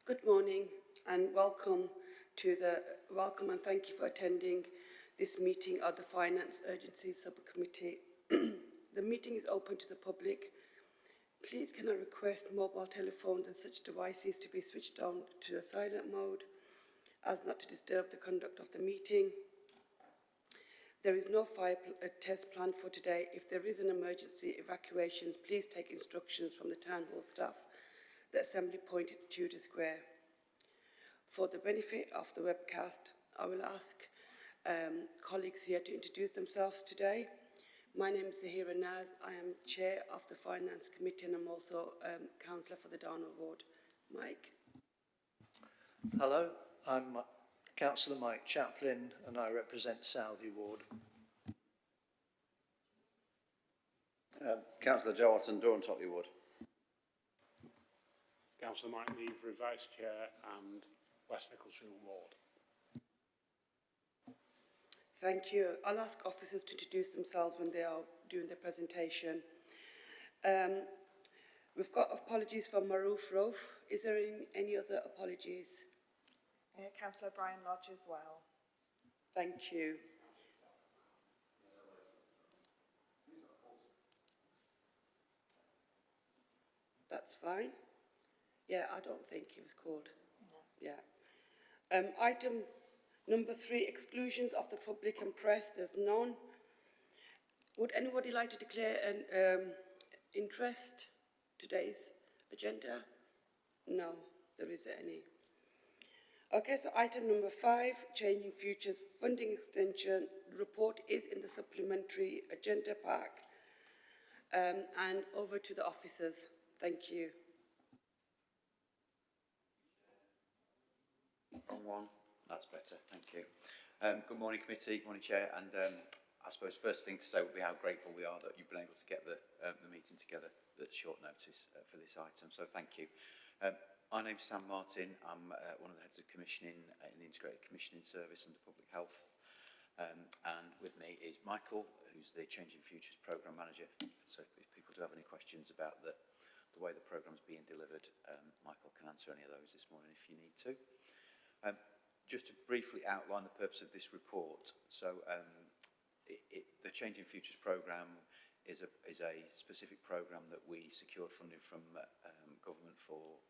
Good morning and welcome and thank you for attending this meeting of the Finance Urgency Subcommittee. The meeting is open to the public. Please can I request mobile telephones and such devices to be switched on to a silent mode as not to disturb the conduct of the meeting. There is no fire test planned for today. If there is an emergency evacuations, please take instructions from the Town Hall staff. The assembly point is Tudor Square. For the benefit of the webcast, I will ask colleagues here to introduce themselves today. My name is Zahira. I am Chair of the Finance Committee and I'm also Councillor for the Darnell Ward. Mike. Hello, I'm Councillor Mike Chaplin and I represent Southey Ward. Councillor Joe Otten, Durham-Totley Ward. Councillor Mike Levery, Vice Chair and West Exclusion Ward. Thank you. I'll ask officers to introduce themselves when they are doing their presentation. We've got apologies from Maroof, Raouf. Is there any other apologies? Councillor Bryan Lodge as well. Thank you. That's fine. Yeah, I don't think he was called. No. Yeah. Item number 3, exclusions of the public and press. There's none. Would anybody like to declare an interest today's agenda? No, there isn't any. Okay, so item number 5, changing futures funding extension. Report is in the supplementary agenda pack. And over to the officers. Thank you. Wrong one. That's better. Thank you. Good morning, committee. Good morning, Chair. And I suppose first thing to say would be how grateful we are that you've been able to get the meeting together at short notice for this item. So thank you. My name's Sam Martin. I'm one of the heads of commissioning in the Integrated Commissioning Service under Public Health. And with me is Michael, who's the Changing Futures Programme Manager. So if people do have any questions about the way the programme's being delivered, Michael can answer any of those this morning if you need to. Just to briefly outline the purpose of this report. So the Changing Futures programme is a specific programme that we secured funding from government for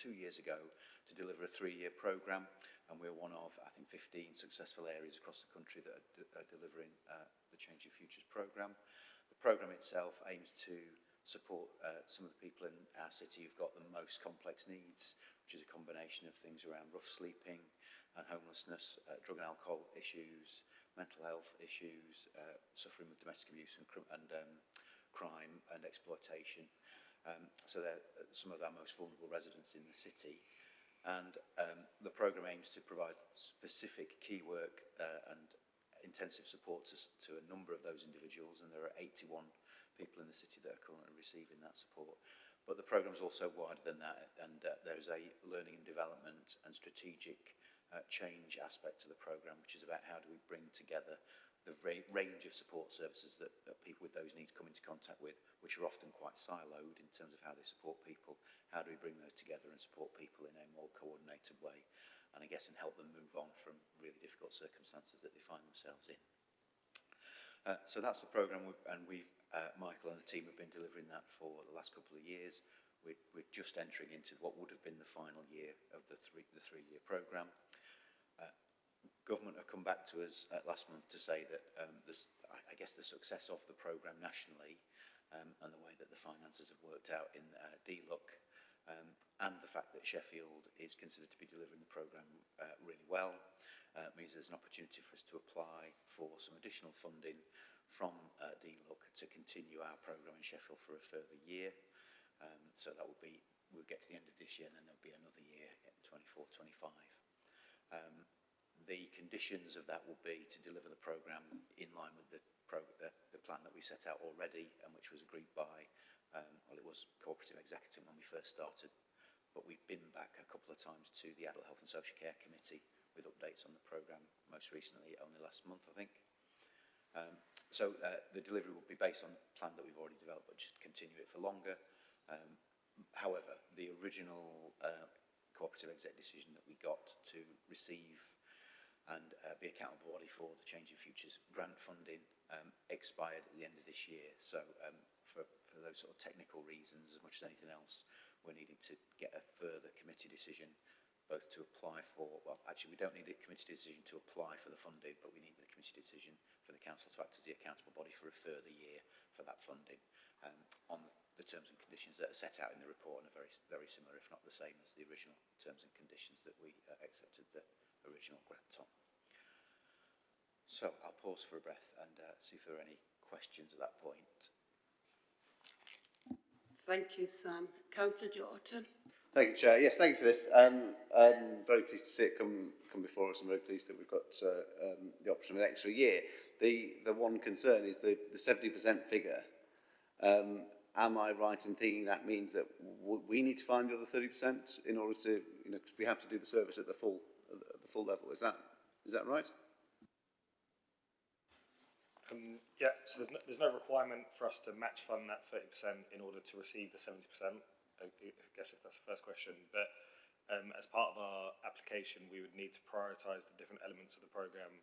2 years ago to deliver a 3-year programme, and we're one of, I think, 15 successful areas across the country that are delivering the Changing Futures programme. The programme itself aims to support some of the people in our city who've got the most complex needs, which is a combination of things around rough sleeping and homelessness, drug and alcohol issues, mental health issues, suffering with domestic abuse and crime and exploitation. So they're some of our most vulnerable residents in the city. And the programme aims to provide specific key work and intensive support to a number of those individuals, and there are 81 people in the city that are currently receiving that support. But the programme is also wider than that, and there is a learning and development and strategic change aspect to the programme, which is about how do we bring together the range of support services that people with those needs come into contact with, which are often quite siloed in terms of how they support people. How do we bring those together and support people in a more coordinated way, and I guess and help them move on from really difficult circumstances that they find themselves in. So that's the programme, and Michael and the team have been delivering that for the last couple of years. We're just entering into what would have been the final year of the three-year programme. Government have come back to us last month to say that I guess the success of the programme nationally and the way that the finances have worked out in DLUC and the fact that Sheffield is considered to be delivering the programme really well means there's an opportunity for us to apply for some additional funding from DLUC to continue our programme in Sheffield for a further year. So that will be, we'll get to the end of this year and then there'll be another year in 24-25. The conditions of that will be to deliver the programme in line with the plan that we set out already, and which was agreed by, well, it was Cooperative Executive when we first started, but we've been back a couple of times to the Adult Health and Social Care Committee with updates on the programme, most recently only last month, I think. So the delivery will be based on the plan that we've already developed, but just continue it for longer. However, the original cooperative exec decision that we got to receive and be accountable body for the Changing Futures grant funding expired at the end of this year. So for those sort of technical reasons, as much as anything else, we're needing to get a further committee decision both to apply for, well, actually we don't need a committee decision to apply for the funding, but we need the committee decision for the council to act as the accountable body for a further year for that funding on the terms and conditions that are set out in the report and are very similar, if not the same as the original terms and conditions that we accepted the original grant on. So I'll pause for a breath and see if there are any questions at that point. Thank you, Sam. Councillor Otten. Thank you, Chair. Yes, thank you for this. Very pleased to see it come before us. I'm very pleased that we've got the option of an extra year. The one concern is the 70% figure. Am I right in thinking that means that we need to find the other 30% in order to, because we have to do the service at the full level? Is that right? Yeah, so there's no requirement for us to match fund that 30% in order to receive the 70%. I guess if that's the first question. But as part of our application, we would need to prioritise the different elements of the programme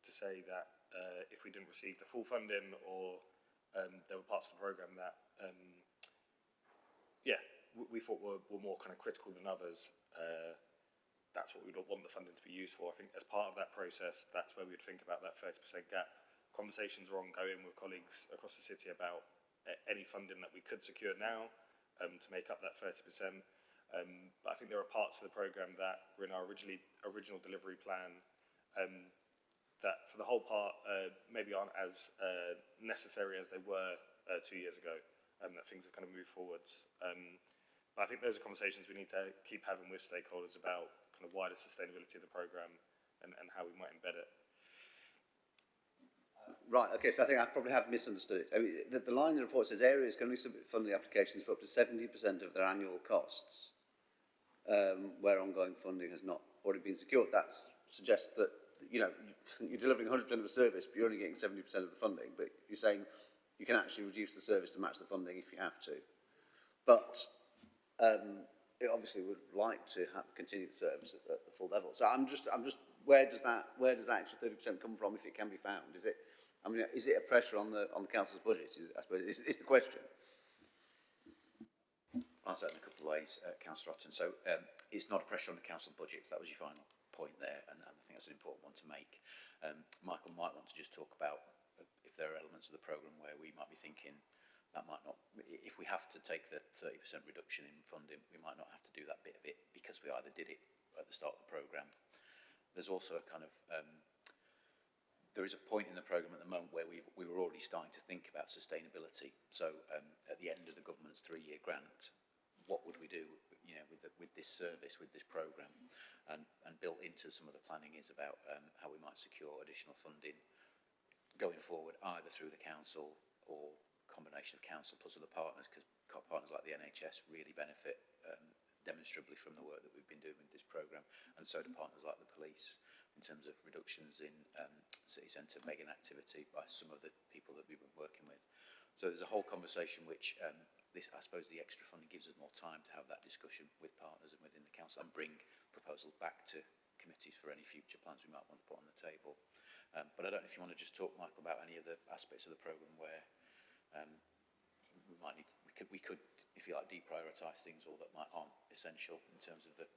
to say that if we didn't receive the full funding or there were parts of the programme that, we thought were more kind of critical than others, that's what we would want the funding to be used for. I think as part of that process, that's where we would think about that 30% gap. Conversations are ongoing with colleagues across the city about any funding that we could secure now to make up that 30%. But I think there are parts of the programme that were in our original delivery plan that for the whole part maybe aren't as necessary as they were 2 years ago, that things have kind of moved forwards. But I think those are conversations we need to keep having with stakeholders about kind of wider sustainability of the programme and how we might embed it. Right, okay, so I think I probably have misunderstood it. I mean, the line in the report says areas can only submit funding applications for up to 70% of their annual costs where ongoing funding has not already been secured. That suggests that, you're delivering 100% of a service, but you're only getting 70% of the funding, but you're saying you can actually reduce the service to match the funding if you have to. But it obviously would like to continue the service at the full level. So I'm just, where does that extra 30% come from if it can be found? Is it a pressure on the council's budget? I suppose is the question. I'll answer that in a couple of ways, Councillor Otten. So it's not a pressure on the council budget. So that was your final point there, and I think that's an important one to make. Michael might want to just talk about if there are elements of the programme where we might be thinking that might not, if we have to take the 30% reduction in funding, we might not have to do that bit of it because we either did it at the start of the programme. There's also a kind of there is a point in the programme at the moment where we were already starting to think about sustainability. So at the end of the government's 3-year grant, what would we do, with this service, with this programme, and built into some of the planning is about how we might secure additional funding going forward, either through the council or combination of council plus other partners, because partners like the NHS really benefit demonstrably from the work that we've been doing with this programme, and so do partners like the police in terms of reductions in city centre begging activity by some of the people that we've been working with. So there's a whole conversation which I suppose the extra funding gives us more time to have that discussion with partners and within the council and bring proposals back to committees for any future plans we might want to put on the table. But I don't know if you want to just talk, Michael, about any of the aspects of the programme where we could, if you like, deprioritise things or that aren't essential in terms of the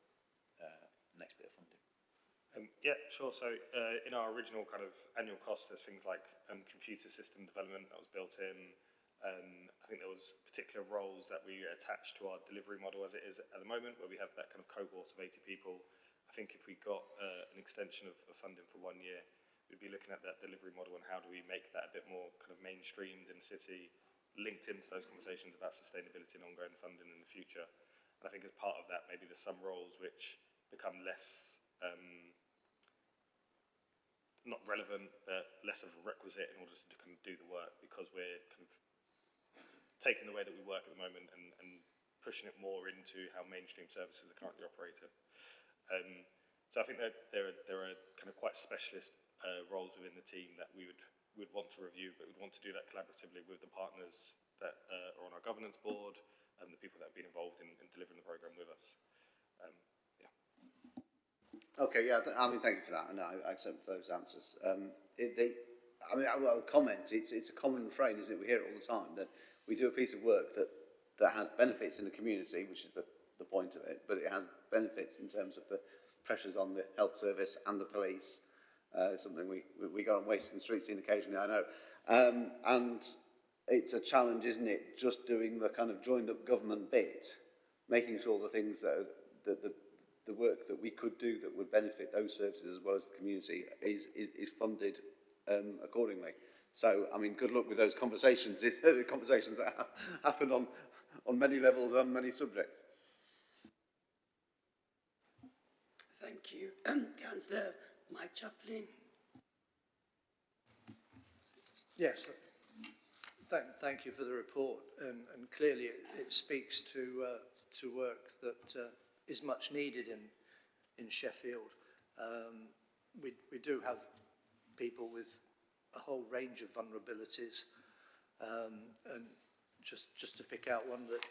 next bit of funding. Yeah, sure. So in our original kind of annual cost, there's things like computer system development that was built in. I think there was particular roles that we attached to our delivery model as it is at the moment, where we have that kind of cohort of 80 people. I think if we got an extension of funding for 1 year, we'd be looking at that delivery model and how do we make that a bit more kind of mainstreamed in the city, linked into those conversations about sustainability and ongoing funding in the future. And I think as part of that, maybe there's some roles which become less not relevant, but less of a requisite in order to kind of do the work, because we're kind of taking the way that we work at the moment and pushing it more into how mainstream services are currently operated. So I think that there are kind of quite specialist roles within the team that we would want to review, but we'd want to do that collaboratively with the partners that are on our governance board and the people that have been involved in delivering the programme with us. Yeah. Okay, yeah, I mean, thank you for that, and I accept those answers. I will comment, it's a common refrain, isn't it? We hear it all the time, that we do a piece of work that has benefits in the community, which is the point of it, but it has benefits in terms of the pressures on the health service and the police. Something we go on wasting the streets in occasionally, I know. And it's a challenge, isn't it, just doing the kind of joined-up government bit, making sure the things that the work that we could do that would benefit those services as well as the community is funded accordingly. So, I mean, good luck with those conversations. It's the conversations that happen on many levels, on many subjects. Thank you. Councillor Mike Chaplin. Yes, thank you for the report, and clearly it speaks to work that is much needed in Sheffield. We do have people with a whole range of vulnerabilities, and just to pick out one that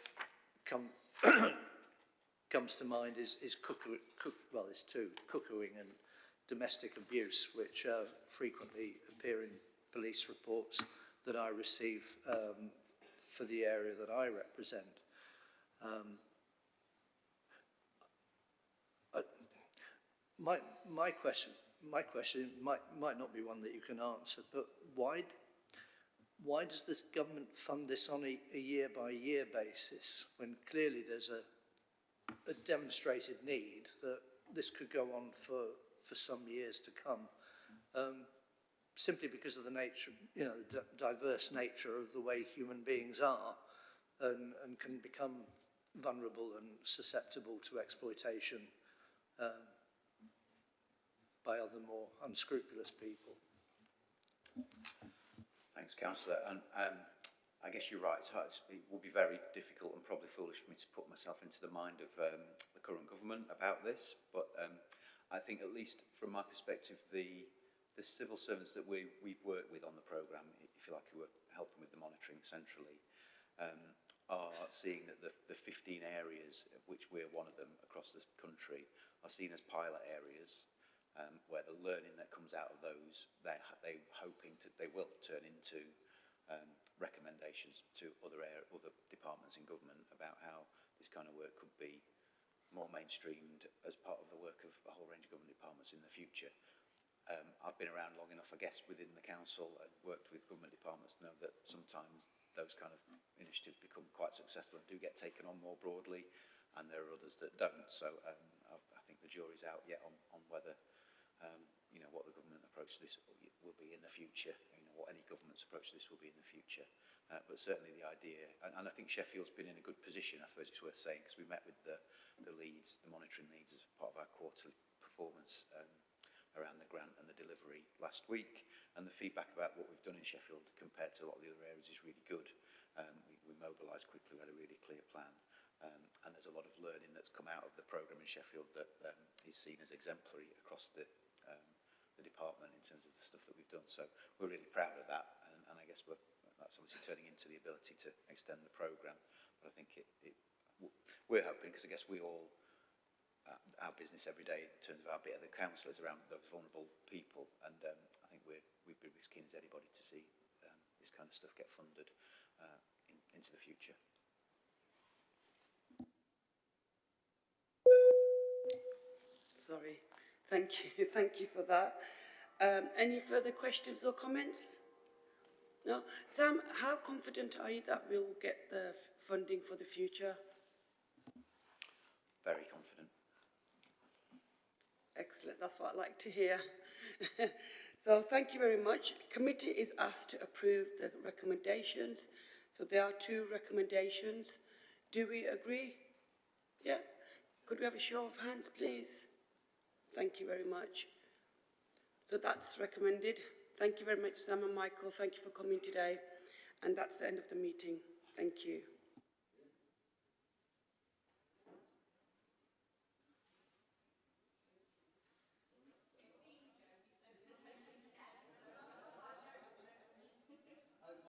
comes to mind is there's two, cuckooing and domestic abuse, which frequently appear in police reports that I receive for the area that I represent. My question might not be one that you can answer, but why does this government fund this on a year-by-year basis when clearly there's a demonstrated need that this could go on for some years to come, simply because of the nature, the diverse nature of the way human beings are, and can become vulnerable and susceptible to exploitation by other more unscrupulous people. Thanks, Councillor. And I guess you're right. It would be very difficult and probably foolish for me to put myself into the mind of the current government about this. But I think, at least from my perspective, the civil servants that we've worked with on the programme, if you like, who are helping with the monitoring centrally, are seeing that the 15 areas, of which we're one of them across the country, are seen as pilot areas. Where the learning that comes out of those, they're hoping they will turn into recommendations to other departments in government about how this kind of work could be more mainstreamed as part of the work of a whole range of government departments in the future. I've been around long enough, I guess, within the council and worked with government departments to know that sometimes those kind of initiatives become quite successful and do get taken on more broadly, and there are others that don't. So I think the jury's out yet on whether what the government approach to this will be in the future, what any government's approach to this will be in the future. But certainly the idea, and I think Sheffield's been in a good position, I suppose it's worth saying, because we met with the leads, the monitoring leads, as part of our quarterly performance around the grant and the delivery last week, and the feedback about what we've done in Sheffield compared to a lot of the other areas is really good. We mobilised quickly, we had a really clear plan, and there's a lot of learning that's come out of the programme in Sheffield that is seen as exemplary across the department in terms of the stuff that we've done. So we're really proud of that, and I guess that's obviously turning into the ability to extend the programme. But I think we're hoping, because I guess we all, our business every day in terms of our bit of the council is around those vulnerable people, and I think we'd be as keen as anybody to see this kind of stuff get funded into the future. Sorry. Thank you for that. Any further questions or comments? No? Sam, how confident are you that we'll get the funding for the future? Very confident. Excellent, that's what I like to hear. So thank you very much. Committee is asked to approve the recommendations. So there are 2 recommendations. Do we agree? Yeah? Could we have a show of hands, please? Thank you very much. So that's recommended. Thank you very much, Sam and Michael. Thank you for coming today. And that's the end of the meeting. Thank you.